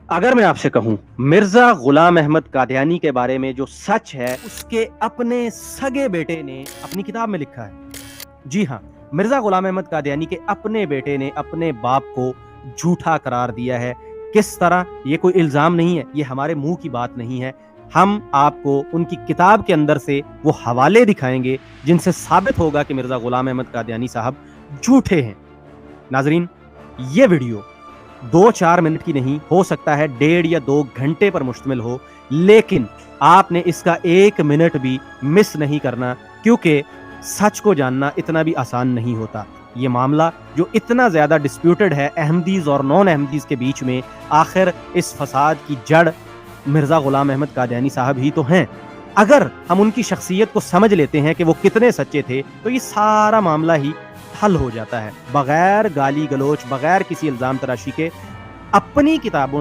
اگر میں آپ سے کہوں مرزا غلام احمد قادیانی کے بارے میں جو سچ ہے اس کے اپنے سگے بیٹے نے اپنی کتاب میں لکھا ہے. جی ہاں, مرزا غلام احمد قادیانی کے اپنے بیٹے نے اپنے باپ کو جھوٹا قرار دیا ہے. کس طرح؟ یہ کوئی الزام نہیں ہے, یہ ہمارے منہ کی بات نہیں ہے. ہم آپ کو ان کی کتاب کے اندر سے وہ حوالے دکھائیں گے جن سے ثابت ہوگا کہ مرزا غلام احمد قادیانی صاحب جھوٹے ہیں. ناظرین, یہ ویڈیو 2-4 منٹ کی نہیں, ہو سکتا ہے 1.5 یا 2 گھنٹے پر مشتمل ہو, لیکن آپ نے اس کا 1 منٹ بھی مس نہیں کرنا, کیونکہ سچ کو جاننا اتنا بھی آسان نہیں ہوتا. یہ معاملہ جو اتنا زیادہ ڈسپیوٹڈ ہے احمدیز اور نان احمدیز کے بیچ میں, آخر اس فساد کی جڑ مرزا غلام احمد قادیانی صاحب ہی تو ہیں. اگر ہم ان کی شخصیت کو سمجھ لیتے ہیں کہ وہ کتنے سچے تھے تو یہ سارا معاملہ ہی حل ہو جاتا ہے, بغیر گالی گلوچ, بغیر کسی الزام تراشی کے. اپنی کتابوں